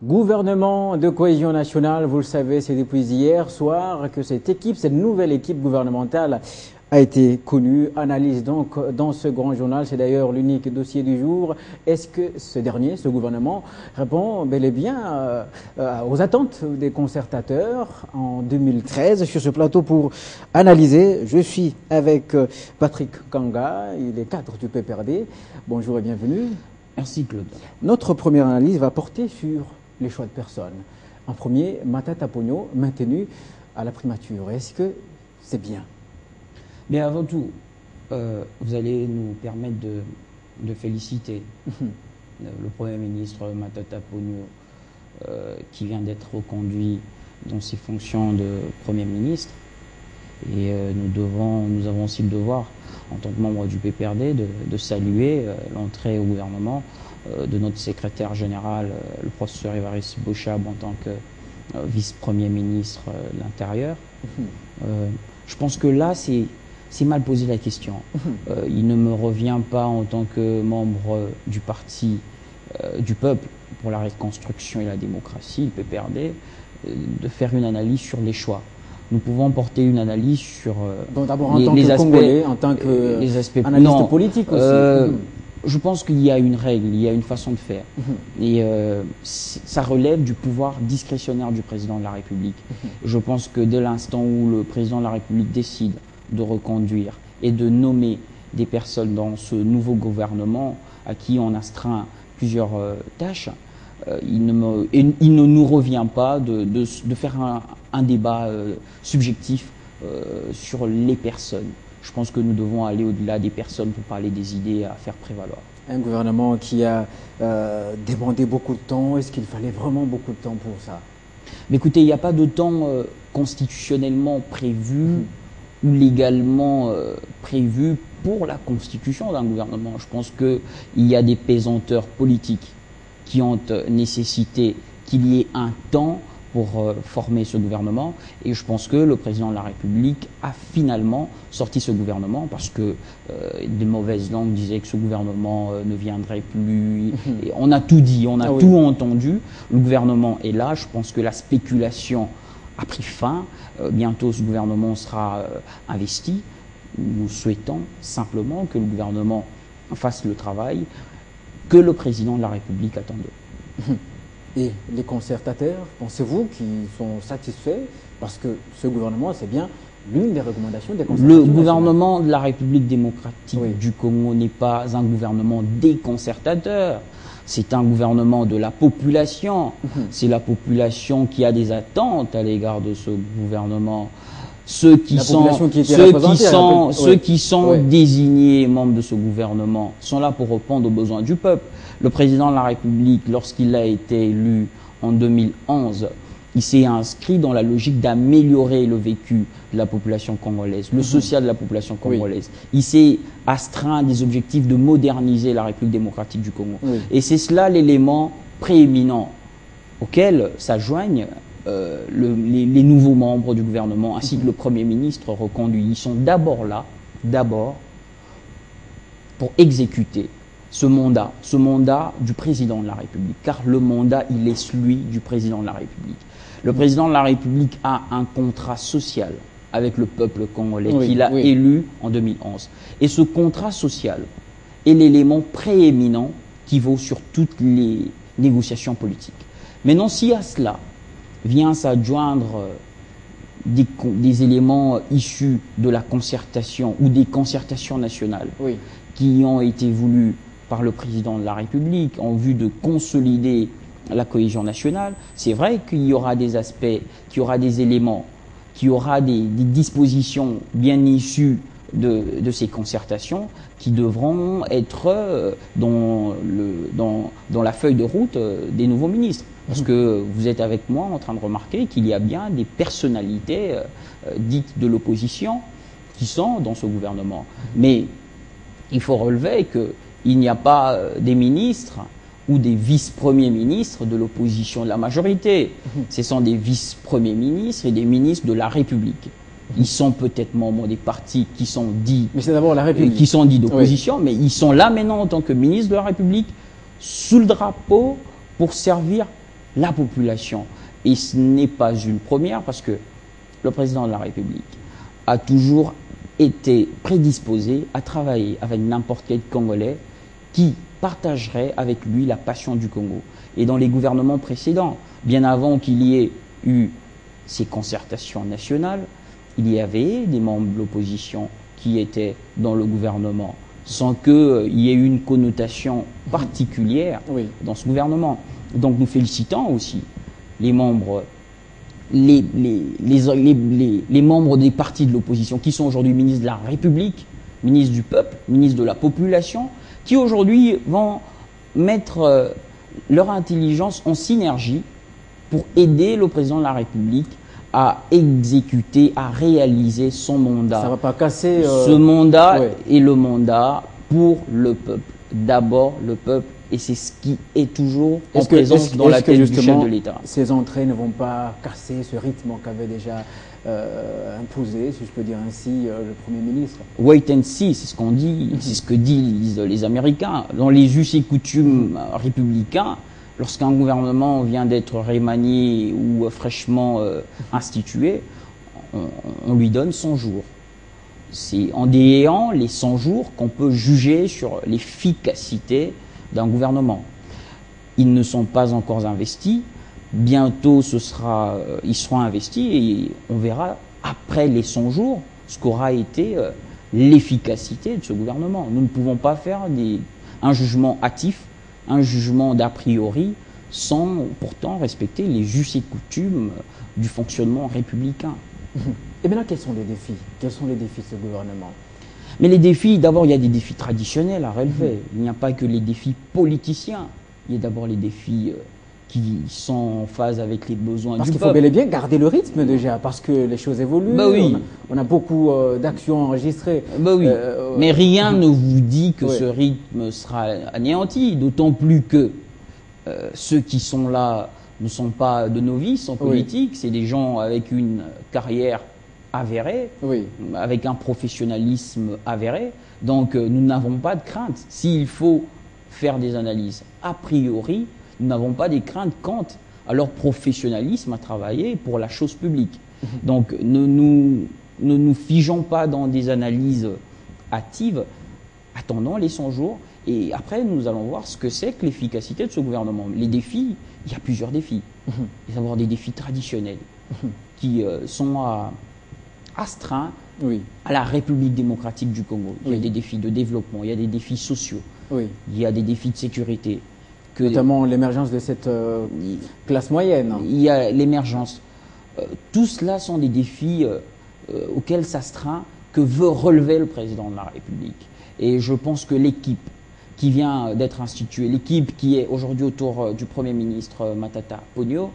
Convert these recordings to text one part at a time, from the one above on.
Gouvernement de cohésion nationale, vous le savez, c'est depuis hier soir que cette nouvelle équipe gouvernementale a été connue. Analyse donc dans ce grand journal, c'est d'ailleurs l'unique dossier du jour. Est-ce que ce gouvernement, répond bel et bien aux attentes des concertateurs en 2013 sur ce plateau pour analyser? Je suis avec Patrick Kanga, il est cadre du PPRD. Bonjour et bienvenue. Merci Claude. Notre première analyse va porter sur les choix de personnes. En premier, Matata Ponyo, maintenu à la primature. Est-ce que c'est bien? Mais avant tout, vous allez nous permettre de féliciter le Premier ministre Matata Ponyo qui vient d'être reconduit dans ses fonctions de Premier ministre. Et nous avons aussi le devoir, en tant que membre du PPRD, de saluer l'entrée au gouvernement de notre secrétaire général, le professeur Évariste Bochab, en tant que vice-premier ministre de l'Intérieur. Je pense que là, c'est mal posé la question. Il ne me revient pas, en tant que membre du parti du peuple pour la reconstruction et la démocratie, le PPRD, de faire une analyse sur les choix. Nous pouvons porter une analyse sur les aspects, Congolais, en tant qu'analyste politique aussi. Je pense qu'il y a une règle, il y a une façon de faire. Et ça relève du pouvoir discrétionnaire du président de la République. Je pense que dès l'instant où le président de la République décide de reconduire et de nommer des personnes dans ce nouveau gouvernement à qui on astreint plusieurs tâches, il ne nous revient pas de faire un débat subjectif sur les personnes. Je pense que nous devons aller au-delà des personnes pour parler des idées à faire prévaloir. Un gouvernement qui a demandé beaucoup de temps, est-ce qu'il fallait vraiment beaucoup de temps pour ça? Mais écoutez, il n'y a pas de temps constitutionnellement prévu ou légalement prévu pour la constitution d'un gouvernement. Je pense qu'il y a des pesanteurs politiques qui ont nécessité qu'il y ait un temps pour former ce gouvernement. Et je pense que le président de la République a finalement sorti ce gouvernement parce que des mauvaises langues disaient que ce gouvernement ne viendrait plus. Et on a tout dit, on a tout entendu. Le gouvernement est là. Je pense que la spéculation a pris fin. Bientôt, ce gouvernement sera investi. Nous souhaitons simplement que le gouvernement fasse le travail que le président de la République attendait. Et les concertateurs, pensez-vous qu'ils sont satisfaits? Parce que ce gouvernement, c'est bien l'une des recommandations des concertateurs. Le gouvernement de la République démocratique du Congo n'est pas un gouvernement des concertateurs. C'est un gouvernement de la population. C'est la population qui a des attentes à l'égard de ce gouvernement. Ceux qui sont désignés membres de ce gouvernement sont là pour répondre aux besoins du peuple. Le président de la République, lorsqu'il a été élu en 2011, il s'est inscrit dans la logique d'améliorer le vécu de la population congolaise, le social de la population congolaise. Il s'est astreint à des objectifs de moderniser la République démocratique du Congo. Et c'est cela l'élément prééminent auquel s'adjoignent les nouveaux membres du gouvernement, ainsi que le Premier ministre reconduit. Ils sont d'abord là, pour exécuter ce mandat du président de la République, car le mandat, il est celui du président de la République. Le président de la République a un contrat social avec le peuple congolais qu'il a élu en 2011. Et ce contrat social est l'élément prééminent qui vaut sur toutes les négociations politiques. Maintenant, si à cela vient s'adjoindre des éléments issus de la concertation ou des concertations nationales qui ont été voulus par le président de la République en vue de consolider la cohésion nationale, c'est vrai qu'il y aura des aspects, qu'il y aura des éléments, qu'il y aura des dispositions bien issues de ces concertations qui devront être dans la feuille de route des nouveaux ministres. Parce que vous êtes avec moi en train de remarquer qu'il y a bien des personnalités dites de l'opposition qui sont dans ce gouvernement. Mais il faut relever qu'il n'y a pas des ministres ou des vice-premiers ministres de l'opposition de la majorité. Ce sont des vice-premiers ministres et des ministres de la République. Ils sont peut-être membres des partis qui sont dits, mais c'est d'abord la République, qui sont dits d'opposition, mais ils sont là maintenant en tant que ministres de la République, sous le drapeau, pour servir la population. Et ce n'est pas une première parce que le président de la République a toujours été prédisposé à travailler avec n'importe quel Congolais qui partagerait avec lui la passion du Congo. Et dans les gouvernements précédents, bien avant qu'il y ait eu ces concertations nationales, il y avait des membres de l'opposition qui étaient dans le gouvernement sans qu'il y ait eu une connotation particulière dans ce gouvernement. Donc nous félicitons aussi les membres, les membres des partis de l'opposition qui sont aujourd'hui ministres de la République, ministres du peuple, ministres de la population, qui aujourd'hui vont mettre leur intelligence en synergie pour aider le président de la République à exécuter, à réaliser son mandat. Ça ne va pas casser... Ce mandat est le mandat pour le peuple. D'abord le peuple, et c'est ce qui est toujours en présence dans la tête du chef de l'État. Ces entrées ne vont pas casser ce rythme qu'avait déjà imposé, si je peux dire ainsi, le Premier ministre? Wait and see, c'est ce qu'on dit, c'est ce que disent les Américains. Dans les us et coutumes républicains, lorsqu'un gouvernement vient d'être remanié ou fraîchement institué, on lui donne 100 jours. C'est en déayant les 100 jours qu'on peut juger sur l'efficacité d'un gouvernement. Ils ne sont pas encore investis. Bientôt, ils seront investis et on verra après les 100 jours ce qu'aura été l'efficacité de ce gouvernement. Nous ne pouvons pas faire un jugement hâtif, un jugement d'a priori, sans pourtant respecter les us et coutumes du fonctionnement républicain. Et maintenant, quels sont les défis? Quels sont les défis de ce gouvernement? Mais les défis, d'abord, il y a des défis traditionnels à relever. Il n'y a pas que les défis politiciens. Il y a d'abord les défis qui sont en phase avec les besoins du peuple. Parce qu'il faut bel et bien garder le rythme déjà, parce que les choses évoluent. Bah oui. On a beaucoup d'actions enregistrées. Bah oui. Mais rien ne vous dit que ce rythme sera anéanti, d'autant plus que ceux qui sont là ne sont pas de novices en politique, c'est des gens avec une carrière avérée, avec un professionnalisme avéré. Donc nous n'avons pas de crainte. S'il faut faire des analyses a priori, nous n'avons pas des craintes quant à leur professionnalisme à travailler pour la chose publique. Donc ne nous figeons pas dans des analyses hâtives, attendons les 100 jours et après nous allons voir ce que c'est que l'efficacité de ce gouvernement. Les défis, il y a plusieurs défis. Il y a d'abord des défis traditionnels qui sont astreints à la République démocratique du Congo. Il y a des défis de développement, il y a des défis sociaux, il y a des défis de sécurité. Notamment l'émergence de cette classe moyenne. Il y a l'émergence. Tout cela sont des défis auxquels s'astreint que veut relever le président de la République. Et je pense que l'équipe qui vient d'être instituée, l'équipe qui est aujourd'hui autour du Premier ministre Matata Ponyo,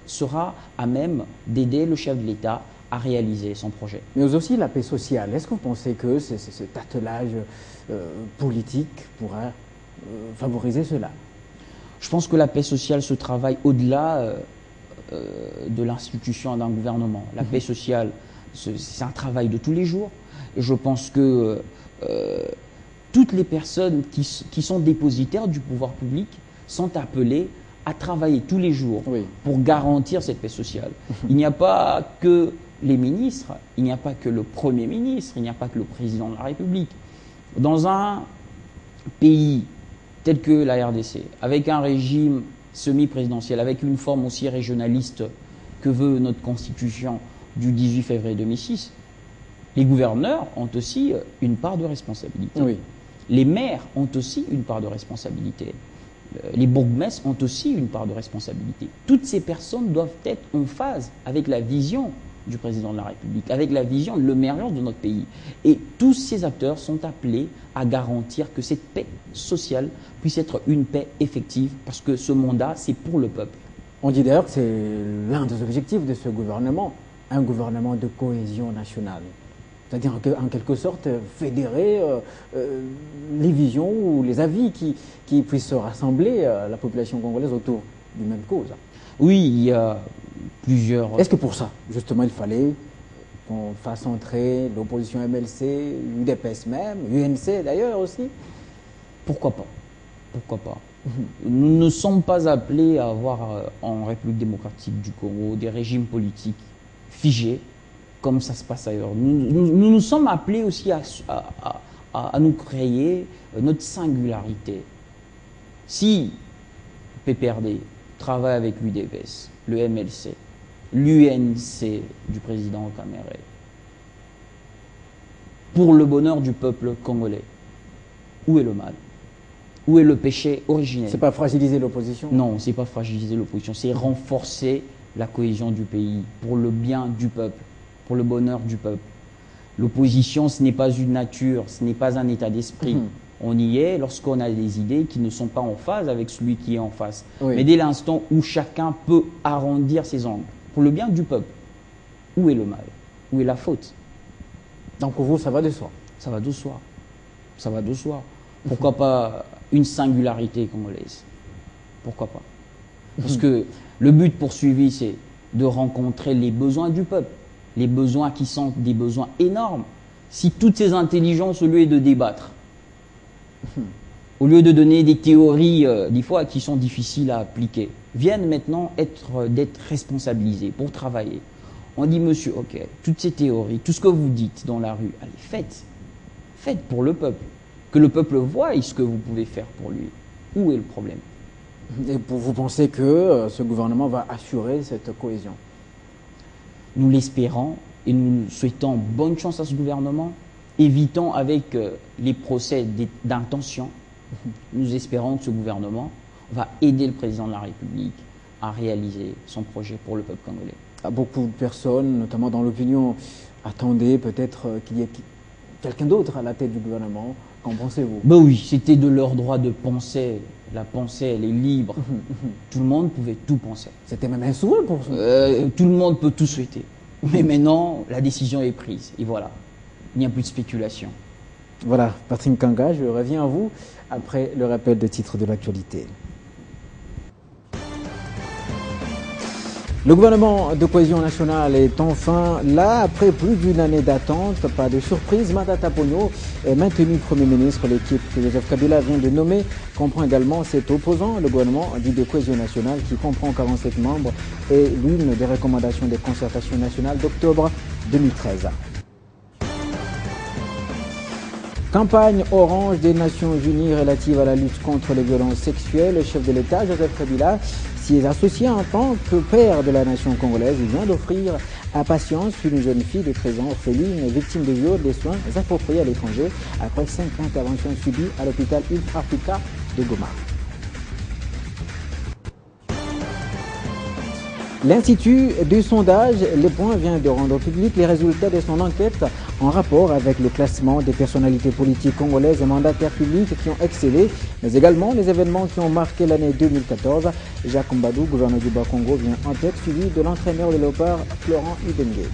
sera à même d'aider le chef de l'État à réaliser son projet. Mais aussi la paix sociale. Est-ce que vous pensez que cet attelage politique pourra favoriser cela? Je pense que la paix sociale se travaille au-delà de l'institution d'un gouvernement. La paix sociale, c'est un travail de tous les jours. Et je pense que toutes les personnes qui sont dépositaires du pouvoir public sont appelées à travailler tous les jours pour garantir cette paix sociale. Il n'y a pas que les ministres, il n'y a pas que le Premier ministre, il n'y a pas que le président de la République. Dans un pays tel que la RDC, avec un régime semi-présidentiel, avec une forme aussi régionaliste que veut notre constitution du 18 février 2006, les gouverneurs ont aussi une part de responsabilité. Les maires ont aussi une part de responsabilité. Les bourgmestres ont aussi une part de responsabilité. Toutes ces personnes doivent être en phase avec la vision du président de la République, avec la vision de l'émergence de notre pays. Et tous ces acteurs sont appelés à garantir que cette paix sociale puisse être une paix effective, parce que ce mandat, c'est pour le peuple. On dit d'ailleurs que c'est l'un des objectifs de ce gouvernement, un gouvernement de cohésion nationale. C'est-à-dire en quelque sorte fédérer les visions ou les avis qui puissent rassembler la population congolaise autour d'une même cause. Oui, il y a plusieurs... Est-ce que pour ça, justement, il fallait qu'on fasse entrer l'opposition MLC, UDPS même, UNC d'ailleurs aussi? Pourquoi pas? Pourquoi pas? Nous ne sommes pas appelés à avoir en République démocratique du Congo des régimes politiques figés comme ça se passe ailleurs. Nous sommes appelés aussi à nous créer notre singularité. Si PPRD travaille avec l'UDPS, le MLC, l'UNC du président Kamere, pour le bonheur du peuple congolais, où est le mal? Où est le péché originel? C'est pas fragiliser l'opposition? Non, c'est pas fragiliser l'opposition, c'est renforcer la cohésion du pays, pour le bien du peuple, pour le bonheur du peuple. L'opposition, ce n'est pas une nature, ce n'est pas un état d'esprit. On y est lorsqu'on a des idées qui ne sont pas en phase avec celui qui est en face. Oui. Mais dès l'instant où chacun peut arrondir ses angles, pour le bien du peuple, où est le mal? Où est la faute? Donc pour vous, ça va de soi? Ça va de soi. Ça va de soi. Pourquoi pas une singularité congolaise? Pourquoi pas? Parce que le but poursuivi, c'est de rencontrer les besoins du peuple. Les besoins qui sont des besoins énormes. Si toutes ces intelligences, au lieu de débattre, au lieu de donner des théories, des fois, qui sont difficiles à appliquer, viennent maintenant d'être responsabilisés pour travailler. On dit, monsieur, ok, toutes ces théories, tout ce que vous dites dans la rue, allez, faites. Faites pour le peuple. Que le peuple voie ce que vous pouvez faire pour lui. Où est le problème? Et vous pensez que ce gouvernement va assurer cette cohésion? Nous l'espérons et nous souhaitons bonne chance à ce gouvernement. Évitons avec les procès d'intention. Nous espérons que ce gouvernement va aider le président de la République à réaliser son projet pour le peuple congolais. Beaucoup de personnes, notamment dans l'opinion, attendaient peut-être qu'il y ait quelqu'un d'autre à la tête du gouvernement. Qu'en pensez-vous? Ben oui, c'était de leur droit de penser. La pensée, elle est libre. Tout le monde pouvait tout penser. C'était même un souhait pour ça. Tout le monde peut tout souhaiter. Mais maintenant, la décision est prise. Et voilà, il n'y a plus de spéculation. Voilà, Patrick Kanga, je reviens à vous après le rappel des titres de l'actualité. Le gouvernement de cohésion nationale est enfin là, après plus d'une année d'attente. Pas de surprise, Matata Ponyo est maintenu Premier ministre. L'équipe que Joseph Kabila vient de nommer comprend également cet opposant, le gouvernement dit de cohésion nationale, qui comprend 47 membres et l'une des recommandations des concertations nationales d'octobre 2013. Campagne orange des Nations Unies relative à la lutte contre les violences sexuelles. Le chef de l'État, Joseph Kabila, s'y est associé en tant que père de la nation congolaise. Il vient d'offrir à Patience, une jeune fille de 13 ans orpheline, victime de viol, des soins appropriés à l'étranger après 5 interventions subies à l'hôpital Ilf Africa de Goma. L'Institut du sondage Les Points vient de rendre public les résultats de son enquête en rapport avec le classement des personnalités politiques congolaises et mandataires publics qui ont excellé, mais également les événements qui ont marqué l'année 2014. Jacques Mbadou, gouverneur du Bas-Congo, vient en tête, suivi de l'entraîneur de Léopard, Florent Ibengue.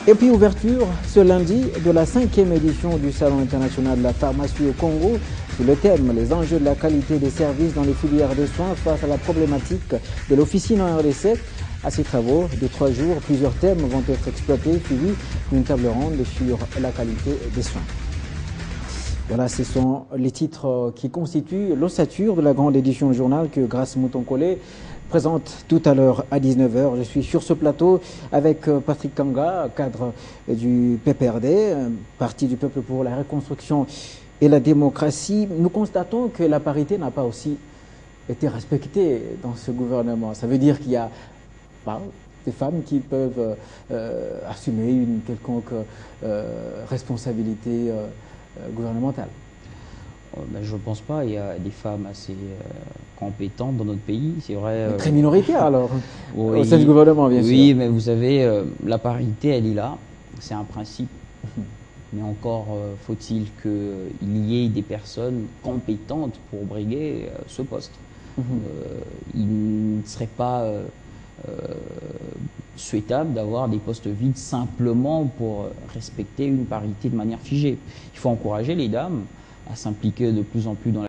Et puis ouverture ce lundi de la 5e édition du Salon international de la pharmacie au Congo, sous le thème « Les enjeux de la qualité des services dans les filières de soins face à la problématique de l'officine en RDC ». À ces travaux de 3 jours, plusieurs thèmes vont être exploités, suivis d'une table ronde sur la qualité des soins. Voilà, ce sont les titres qui constituent l'ossature de la grande édition du journal que Grace Mouton-Collet présente tout à l'heure à 19h. Je suis sur ce plateau avec Patrick Kanga, cadre du PPRD, Parti du Peuple pour la Reconstruction et la Démocratie. Nous constatons que la parité n'a pas aussi été respectée dans ce gouvernement. Ça veut dire qu'il y a des femmes qui peuvent assumer une quelconque responsabilité gouvernementale. Ben, je ne pense pas. Il y a des femmes assez compétentes dans notre pays, c'est vrai. Très minoritaire alors, oui, au sein du gouvernement, bien sûr. Oui, mais vous savez, la parité, elle est là. C'est un principe. Mais encore faut-il qu'il y ait des personnes compétentes pour briguer ce poste. Il ne serait pas souhaitable d'avoir des postes vides simplement pour respecter une parité de manière figée. Il faut encourager les dames à s'impliquer de plus en plus dans la